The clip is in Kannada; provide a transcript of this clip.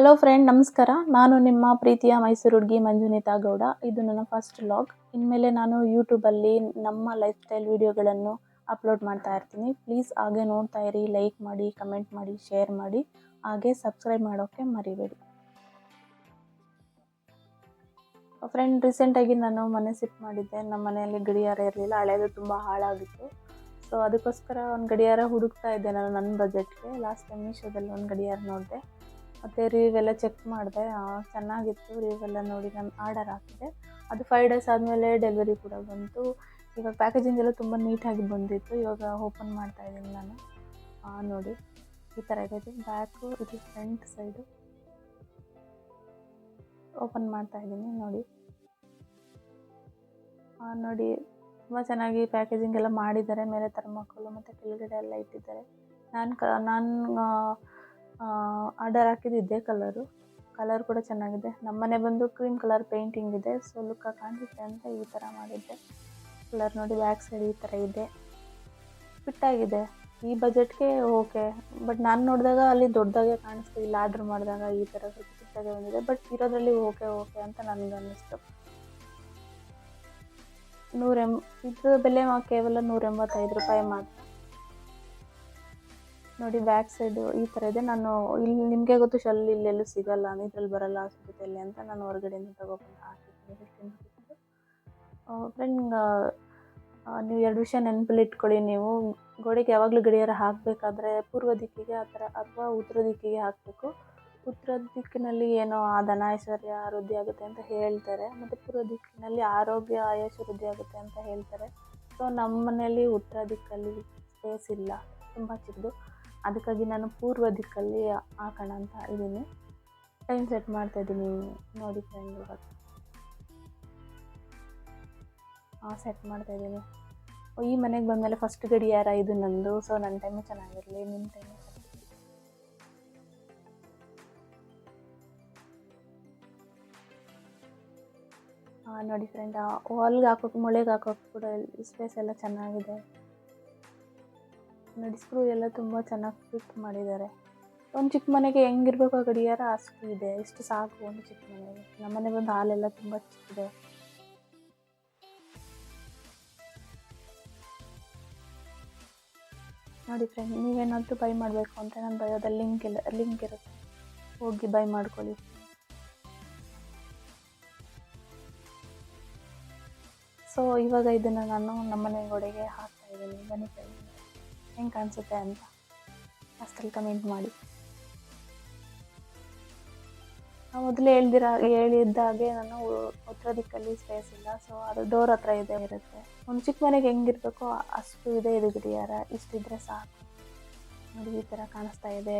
ಹಲೋ ಫ್ರೆಂಡ್, ನಮಸ್ಕಾರ. ನಾನು ನಿಮ್ಮ ಪ್ರೀತಿಯ ಮೈಸೂರು ಹುಡುಗಿ ಮಂಜುನಿತಾ ಗೌಡ. ಇದು ನನ್ನ ಫಸ್ಟ್ ವ್ಲಾಗ್. ಇನ್ಮೇಲೆ ನಾನು ಯೂಟ್ಯೂಬಲ್ಲಿ ನಮ್ಮ ಲೈಫ್ ಸ್ಟೈಲ್ ವಿಡಿಯೋಗಳನ್ನು ಅಪ್ಲೋಡ್ ಮಾಡ್ತಾ ಇರ್ತೀನಿ. ಪ್ಲೀಸ್ ಹಾಗೆ ನೋಡ್ತಾ ಇರಿ, ಲೈಕ್ ಮಾಡಿ, ಕಮೆಂಟ್ ಮಾಡಿ, ಶೇರ್ ಮಾಡಿ, ಹಾಗೆ ಸಬ್ಸ್ಕ್ರೈಬ್ ಮಾಡೋಕ್ಕೆ ಮರಿಬೇಡಿ. ಫ್ರೆಂಡ್, ರೀಸೆಂಟಾಗಿ ನಾನು ಮನೆ ಶಿಫ್ಟ್ ಮಾಡಿದ್ದೆ. ನಮ್ಮ ಮನೆಯಲ್ಲಿ ಗಡಿಯಾರ ಇರಲಿಲ್ಲ, ಹಳೇದು ತುಂಬ ಹಾಳಾಗಿತ್ತು. ಸೊ ಅದಕ್ಕೋಸ್ಕರ ಒಂದು ಗಡಿಯಾರ ಹುಡುಕ್ತಾ ಇದ್ದೆ ನಾನು ನನ್ನ ಬಜೆಟ್ಗೆ. ಲಾಸ್ಟ್ ಟೈಮ್ ಮೀಶೋದಲ್ಲಿ ಒಂದು ಗಡಿಯಾರ ನೋಡಿದೆ, ಮತ್ತು ರಿವ್ಯೂ ಎಲ್ಲ ಚೆಕ್ ಮಾಡಿದೆ. ಚೆನ್ನಾಗಿತ್ತು. ರಿವ್ಯೂ ಎಲ್ಲ ನೋಡಿ ನಾನು ಆರ್ಡರ್ ಹಾಕಿದೆ. ಅದು 5 ಡೇಸ್ ಆದಮೇಲೆ ಡೆಲಿವರಿ ಕೂಡ ಬಂತು. ಇವಾಗ ಪ್ಯಾಕೇಜಿಂಗ್ ಎಲ್ಲ ತುಂಬ ನೀಟಾಗಿ ಬಂದಿತ್ತು. ಇವಾಗ ಓಪನ್ ಮಾಡ್ತಾ ಇದ್ದೀನಿ ನಾನು. ನೋಡಿ, ಈ ಥರ ಇದೆ. ಬ್ಯಾಕು, ಇದು ಫ್ರಂಟ್ ಸೈಡು. ಓಪನ್ ಮಾಡ್ತಾ ಇದ್ದೀನಿ ನೋಡಿ. ನೋಡಿ, ತುಂಬ ಚೆನ್ನಾಗಿ ಪ್ಯಾಕೇಜಿಂಗ್ ಎಲ್ಲ ಮಾಡಿದ್ದಾರೆ. ಮೇಲೆ ಥರ್ಮಾಕೋಲು ಮತ್ತು ಕೆಳಗಡೆ ಎಲ್ಲ ಇಟ್ಟಿದ್ದಾರೆ. ನಾನು ಆರ್ಡರ್ ಹಾಕಿದ್ದೆ ಕಲರ್ ಕೂಡ ಚೆನ್ನಾಗಿದೆ. ನಮ್ಮನೆ ಬಂದು ಕ್ರೀಮ್ ಕಲರ್ ಪೇಂಟಿಂಗ್ ಇದೆ. ಸೊ ಲುಕ್ಕಾಗಿ ಕಾಣಿಸುತ್ತೆ ಅಂತ ಈ ಥರ ಮಾಡಿದ್ದೆ. ಕಲರ್ ನೋಡಿ, ಬ್ಯಾಕ್ ಸೈಡ್ ಈ ಥರ ಇದೆ. ಫಿಟ್ಟಾಗಿದೆ. ಈ ಬಜೆಟ್ಗೆ ಓಕೆ. ಬಟ್ ನಾನು ನೋಡಿದಾಗ ಅಲ್ಲಿ ದೊಡ್ಡದಾಗೆ ಕಾಣಿಸ್ತು. ಇಲ್ಲಿ ಆರ್ಡ್ರ್ ಮಾಡಿದಾಗ ಈ ಥರ ಸ್ವಲ್ಪ ಚಿಕ್ಕದಾಗೆ ಬಂದಿದೆ. ಬಟ್ ಇರೋದ್ರಲ್ಲಿ ಓಕೆ ಅಂತ ನನಗೆ ಅನ್ನಿಸ್ತು. ಇದ್ರ ಬೆಲೆ ಕೇವಲ 185 ರೂಪಾಯಿ ಮಾತ್ರ. ನೋಡಿ, ಬ್ಯಾಕ್ ಸೈಡು ಈ ಥರ ಇದೆ. ನಾನು ಇಲ್ಲಿ ನಿಮಗೆ ಗೊತ್ತು, ಇಲ್ಲೆಲ್ಲೂ ಸಿಗಲ್ಲ, ಇದ್ರಲ್ಲಿ ಬರಲ್ಲ, ಸಿಗುತ್ತಲ್ಲಿ ಅಂತ ನಾನು ಹೊರಗಡೆಯಿಂದ ತಗೊಬಂದು ಹಾಕಿದ್ದೀನಿ 15 ರುಪೀಸ್ದು. ಫ್ರೆಂಡ್, ನೀವು 2 ವಿಷಯ ನೆನಪಲ್ಲಿ ಇಟ್ಕೊಳ್ಳಿ. ನೀವು ಗೋಡೆಗೆ ಯಾವಾಗಲೂ ಗಡಿಯಾರ ಹಾಕಬೇಕಾದ್ರೆ ಪೂರ್ವ ದಿಕ್ಕಿಗೆ ಅಥವಾ ಉತ್ತರ ದಿಕ್ಕಿಗೆ ಹಾಕಬೇಕು. ಉತ್ತರ ದಿಕ್ಕಿನಲ್ಲಿ ಏನೋ ಧನ ಐಶ್ವರ್ಯ ವೃದ್ಧಿ ಆಗುತ್ತೆ ಅಂತ ಹೇಳ್ತಾರೆ, ಮತ್ತು ಪೂರ್ವ ದಿಕ್ಕಿನಲ್ಲಿ ಆರೋಗ್ಯ ಆಯುಷ್ ವೃದ್ಧಿ ಆಗುತ್ತೆ ಅಂತ ಹೇಳ್ತಾರೆ. ಸೊ ನಮ್ಮ ಮನೆಯಲ್ಲಿ ಉತ್ತರ ದಿಕ್ಕಲ್ಲಿ ಸ್ಪೇಸ್ ಇಲ್ಲ, ತುಂಬ ಚಿಕ್ಕದು. ಅದಕ್ಕಾಗಿ ನಾನು ಪೂರ್ವ ದಿಕ್ಕಲ್ಲಿ ಹಾಕೋಣ ಅಂತ ಇದ್ದೀನಿ. ಟೈಮ್ ಸೆಟ್ ಮಾಡ್ತಾ ಇದ್ದೀನಿ ನೋಡಿ ಫ್ರೆಂಡ್. ಇವಾಗ ಸೆಟ್ ಮಾಡ್ತಾ ಇದ್ದೀನಿ. ಈ ಮನೆಗೆ ಬಂದಮೇಲೆ ಫಸ್ಟ್ ಗಡಿಯಾರ ಇದು ನಂದು. ಸೊ ನನ್ನ ಟೈಮು ಚೆನ್ನಾಗಿರಲಿ, ನಿಮ್ಮ ಟೈಮು ನೋಡಿ ಫ್ರೆಂಡ್. ವಾಲ್ಗೆ ಹಾಕೋಕೆ, ಮೊಳೆಗೆ ಹಾಕೋಕೆ ಕೂಡ ಸ್ಪೇಸ್ ಎಲ್ಲ ಚೆನ್ನಾಗಿದೆ ನೋಡಿ. ಸ್ಕ್ರೂ ಎಲ್ಲ ತುಂಬ ಚೆನ್ನಾಗಿ ಫಿಟ್ ಮಾಡಿದ್ದಾರೆ. ಒಂದು ಚಿಕ್ಕ ಮನೆಗೆ ಹೆಂಗಿರ್ಬೇಕು ಆ ಗಡಿಯಾರ ಅಷ್ಟು ಇದೆ. ಇಷ್ಟು ಸಾಕು ಒಂದು ಚಿಕ್ಕ ಮನೆಗೆ. ನಮ್ಮನೆ ಬಂದು ಹಾಲೆಲ್ಲ ತುಂಬ ಚಿಕ್ಕಿದೆ. ನೋಡಿ ಫ್ರೆಂಡ್, ನೀವೇನಾದರೂ ಬೈ ಮಾಡಬೇಕು ಅಂತ ನನ್ನ ಬಯೋದಲ್ಲಿ ಲಿಂಕ್ ಇರುತ್ತೆ, ಹೋಗಿ ಬೈ ಮಾಡ್ಕೊಳ್ಳಿ. ಸೊ ಇವಾಗ ಇದನ್ನು ನಾನು ನಮ್ಮನೆ ಗೋಡೆಗೆ ಹಾಕ್ತಾ ಇದ್ದೀನಿ. ಬನ್ನಿ ಫ್ರೆಂಡ್, ಹೆಂಗೆ ಕಾಣಿಸುತ್ತೆ ಅಂತ ಅಷ್ಟರಲ್ಲಿ ಕಮೆಂಟ್ ಮಾಡಿ. ಮೊದಲೇ ಹೇಳಿದ್ದಾಗೆ ನಾನು ಉತ್ತರ ದಿಕ್ಕಲ್ಲಿ ಸ್ಪೇಸ್ ಇಲ್ಲ. ಸೊ ಅದು ಡೋರ್ ಹತ್ರ ಇರುತ್ತೆ. ಒಂದು ಚಿಕ್ಕ ಮನೆಗೆ ಹೆಂಗಿರ್ಬೇಕೋ ಅಷ್ಟು ಇದೆ ಇದು ಗಡಿಯಾರ. ಇಷ್ಟಿದ್ರೆ ಸಾಕು ನೋಡಿ. ಈ ಥರ ಕಾಣಿಸ್ತಾ ಇದೆ.